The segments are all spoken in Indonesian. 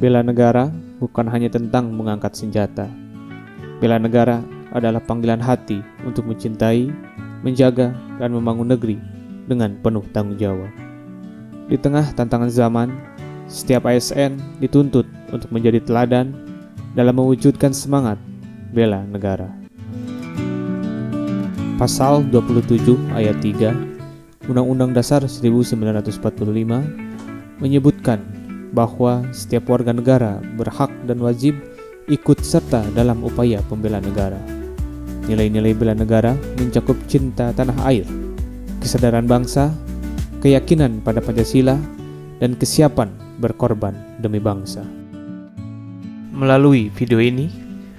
Bela negara bukan hanya tentang mengangkat senjata. Bela negara adalah panggilan hati untuk mencintai, menjaga, dan membangun negeri dengan penuh tanggung jawab. Di tengah tantangan zaman, setiap ASN dituntut untuk menjadi teladan dalam mewujudkan semangat bela negara. Pasal 27 ayat 3 Undang-Undang Dasar 1945 menyebutkan bahwa setiap warga negara berhak dan wajib ikut serta dalam upaya pembela negara. Nilai-nilai bela negara mencakup cinta tanah air, kesadaran bangsa, keyakinan pada Pancasila, dan kesiapan berkorban demi bangsa. Melalui video ini,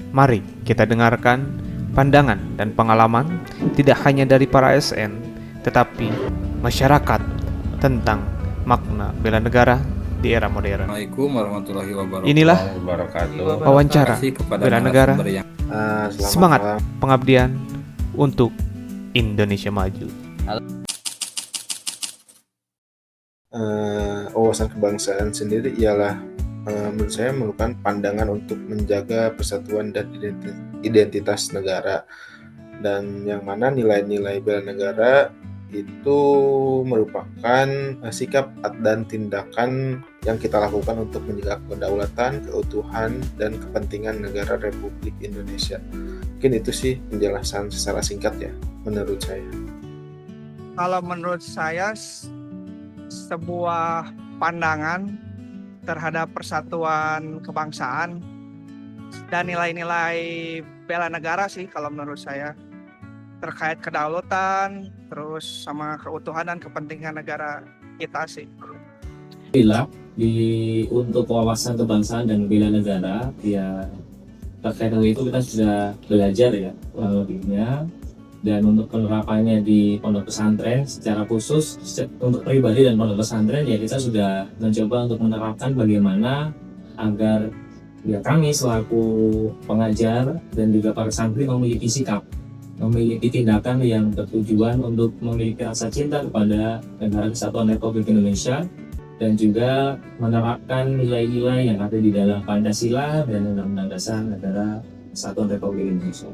mari kita dengarkan pandangan dan pengalaman tidak hanya dari para ASN, tetapi masyarakat tentang makna bela negara di era modern. Assalamualaikum warahmatullahi wabarakatuh. Inilah wawancara bela negara, semangat pengabdian untuk Indonesia maju. Wawasan kebangsaan sendiri ialah menurut saya merupakan pandangan untuk menjaga persatuan dan identitas negara, dan yang mana nilai-nilai bela negara itu merupakan sikap dan tindakan yang kita lakukan untuk menjaga kedaulatan, keutuhan, dan kepentingan negara Republik Indonesia. Mungkin itu sih penjelasan secara singkat ya menurut saya. Kalau menurut saya sebuah pandangan terhadap persatuan kebangsaan dan nilai-nilai bela negara sih kalau menurut saya, terkait kedaulatan terus sama keutuhan dan kepentingan negara kita sih. Untuk wawasan kebangsaan dan bela negara ya, terkait hal itu kita sudah belajar ya lebihnya, dan untuk penerapannya di pondok pesantren secara khusus untuk pribadi dan pondok pesantren ya kita sudah mencoba untuk menerapkan bagaimana agar ya kami selaku pengajar dan juga para santri memiliki sikap, memiliki tindakan yang bertujuan untuk memiliki rasa cinta kepada Negara Kesatuan Republik Indonesia dan juga menerapkan nilai-nilai yang ada di dalam Pancasila dan Undang-Undang Dasar Negara Kesatuan Republik Indonesia.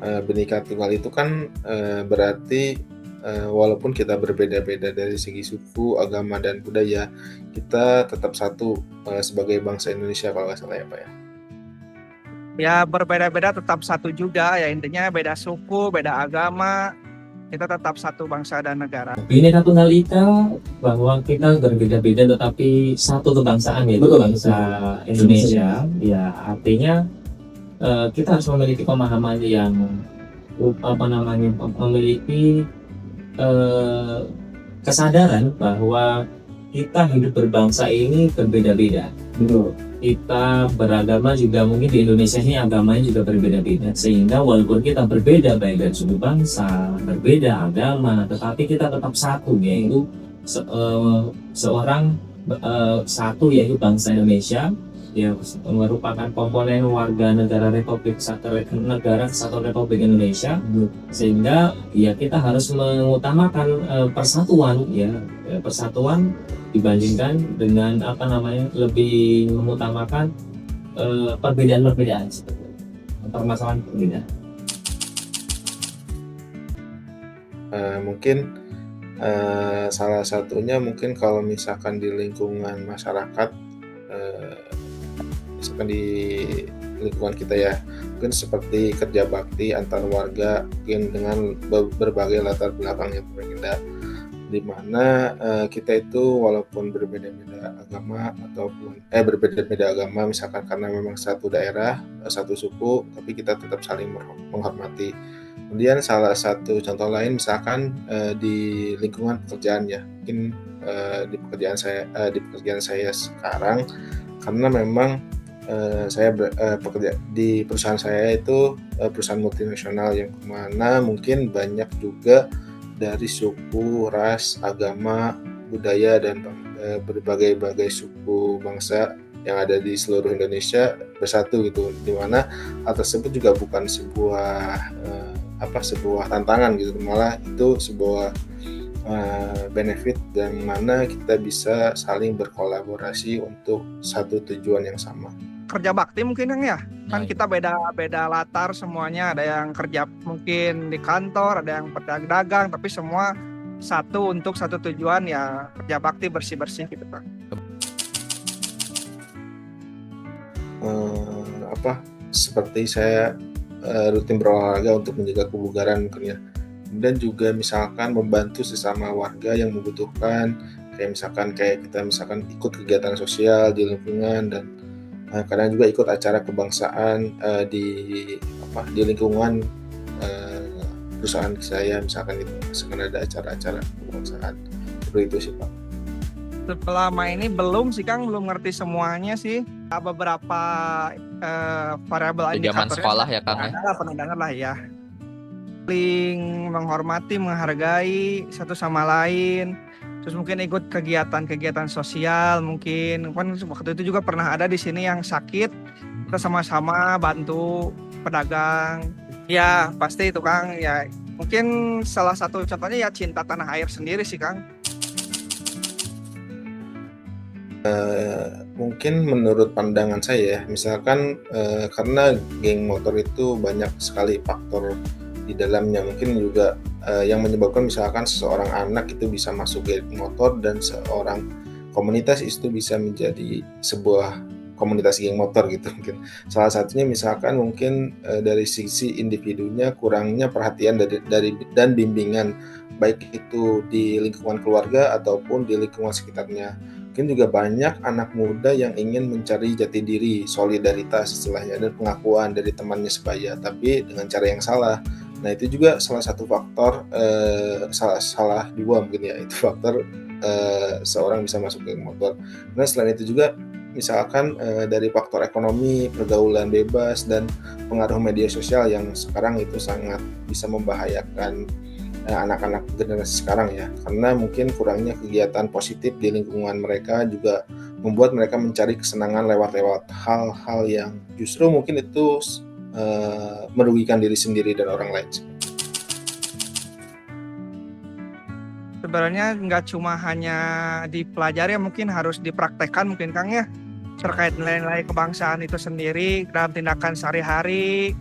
Bhinneka Tunggal itu kan berarti walaupun kita berbeda-beda dari segi suku, agama, dan budaya, kita tetap satu sebagai bangsa Indonesia kalau nggak salah ya Pak ya. Ya berbeda-beda tetap satu juga ya, intinya beda suku, beda agama, kita tetap satu bangsa dan negara. Bhinneka Tunggal Ika bahwa kita berbeda-beda tetapi satu kebangsaan yaitu bangsa Indonesia. Ya artinya kita harus memiliki pemahaman yang memiliki kesadaran bahwa kita hidup berbangsa ini berbeda-beda. Kita beragama juga mungkin di Indonesia ini agamanya juga berbeda-beda, sehingga walaupun kita berbeda baik dari suku bangsa, berbeda agama, tetapi kita tetap satu, yaitu seorang satu, yaitu bangsa Indonesia yang merupakan komponen warga negara Kesatuan Republik Indonesia, sehingga ya kita harus mengutamakan persatuan ya, persatuan dibandingkan dengan lebih mengutamakan perbedaan-perbedaan permasalahan perbedaan. Mungkin salah satunya mungkin kalau misalkan di lingkungan masyarakat, misalkan di lingkungan kita ya, mungkin seperti kerja bakti antar warga mungkin dengan berbagai latar belakang yang berbeda, di mana kita itu walaupun berbeda-beda agama ataupun berbeda-beda agama misalkan karena memang satu daerah, satu suku, tapi kita tetap saling menghormati. Kemudian salah satu contoh lain misalkan di lingkungan pekerjaan ya, mungkin di pekerjaan saya sekarang, karena memang saya bekerja di perusahaan saya itu perusahaan multinasional yang kemana mungkin banyak juga dari suku, ras, agama, budaya, dan berbagai suku bangsa yang ada di seluruh Indonesia bersatu gitu, dimana hal tersebut juga bukan sebuah tantangan gitu, malah itu sebuah benefit dan mana kita bisa saling berkolaborasi untuk satu tujuan yang sama. Kerja bakti mungkin Kang ya, kan Nah, kita beda-beda latar semuanya, ada yang kerja mungkin di kantor, ada yang pedagang, tapi semua satu untuk satu tujuan ya, kerja bakti bersih-bersih gitu Kang. Seperti saya rutin berolahraga untuk menjaga kebugaran mungkin ya. Dan juga misalkan membantu sesama warga yang membutuhkan, kayak kita misalkan ikut kegiatan sosial di lingkungan dan kadang juga ikut acara kebangsaan di lingkungan perusahaan saya, misalkan ada acara-acara kebangsaan seperti itu sih Pak. Selama ini belum sih Kang, belum ngerti semuanya sih. Beberapa variabel Di zaman indikatornya sekolah ya Kang ya. pernah dengar lah ya. Saling menghormati, menghargai satu sama lain. Terus mungkin ikut kegiatan-kegiatan sosial, mungkin kan waktu itu juga pernah ada di sini yang sakit, kita sama-sama bantu pedagang. Ya pasti itu Kang, ya mungkin salah satu contohnya ya cinta tanah air sendiri sih Kang. Mungkin menurut pandangan saya, misalkan karena geng motor itu banyak sekali faktor di dalamnya, mungkin juga yang menyebabkan misalkan seseorang anak itu bisa masuk geng motor dan seorang komunitas itu bisa menjadi sebuah komunitas geng motor gitu. Mungkin salah satunya misalkan mungkin dari sisi individunya kurangnya perhatian dan bimbingan, baik itu di lingkungan keluarga ataupun di lingkungan sekitarnya. Mungkin juga banyak anak muda yang ingin mencari jati diri, solidaritas istilahnya, dan pengakuan dari temannya sebaya, tapi dengan cara yang salah. Nah itu juga salah satu faktor, salah dua mungkin ya, itu faktor seorang bisa masuk ke motor. Nah selain itu juga misalkan dari faktor ekonomi, pergaulan bebas, dan pengaruh media sosial yang sekarang itu sangat bisa membahayakan anak-anak generasi sekarang ya, karena mungkin kurangnya kegiatan positif di lingkungan mereka juga membuat mereka mencari kesenangan lewat hal-hal yang justru mungkin itu merugikan diri sendiri dan orang lain. Sebenarnya nggak cuma hanya dipelajari, mungkin harus dipraktekkan mungkin Kang ya, terkait nilai-nilai kebangsaan itu sendiri dalam tindakan sehari-hari.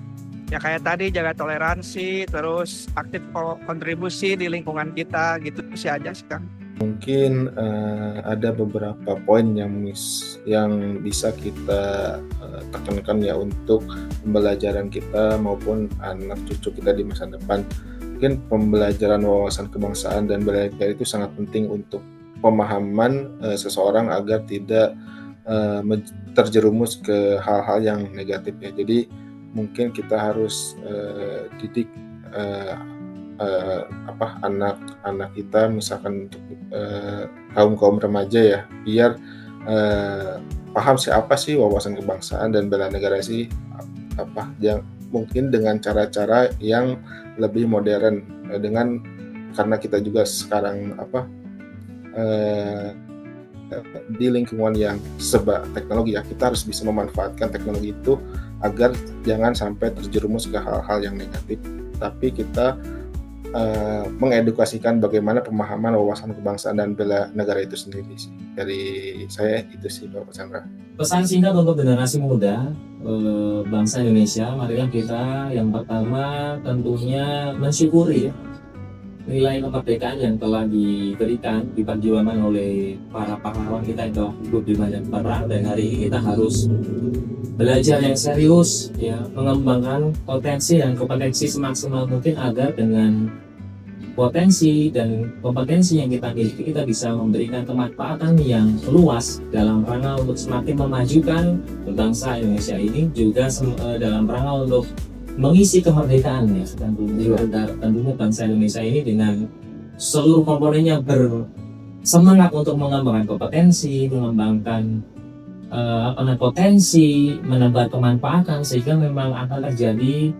Ya kayak tadi, jaga toleransi, terus aktif kontribusi di lingkungan kita, gitu sih aja sih Kang. Mungkin ada beberapa poin yang bisa kita tekankan ya untuk pembelajaran kita maupun anak cucu kita di masa depan. Mungkin pembelajaran wawasan kebangsaan dan bela negara itu sangat penting untuk pemahaman seseorang agar tidak terjerumus ke hal-hal yang negatif ya. Jadi mungkin kita harus didik anak-anak kita, misalkan untuk kaum remaja ya, biar paham siapa sih wawasan kebangsaan dan bela negara sih, yang mungkin dengan cara-cara yang lebih modern, karena kita juga sekarang di lingkungan yang serba teknologi ya, kita harus bisa memanfaatkan teknologi itu agar jangan sampai terjerumus ke hal-hal yang negatif, tapi kita mengedukasikan bagaimana pemahaman wawasan kebangsaan dan bela negara itu sendiri sih. Dari saya itu sih Bapak Chandra. Pesan singkat untuk generasi muda bangsa Indonesia, marilah kita yang pertama tentunya mensyukuri ya nilai kemerdekaan yang telah diberikan, diperjuangkan oleh para pahlawan kita yang telah hidup di medan perang, dan hari ini kita harus belajar yang serius ya, mengembangkan potensi dan kompetensi semaksimal mungkin agar dengan potensi dan kompetensi yang kita miliki kita bisa memberikan kemanfaatan yang luas dalam rangka untuk semakin memajukan bangsa Indonesia ini, juga dalam rangka untuk mengisi kemerdekaan ya, tentunya bangsa Indonesia ini dengan seluruh komponennya bersemangat untuk mengembangkan kompetensi, mengembangkan potensi, menambah kemanfaatan, sehingga memang akan terjadi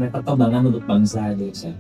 perkembangan untuk bangsa Indonesia.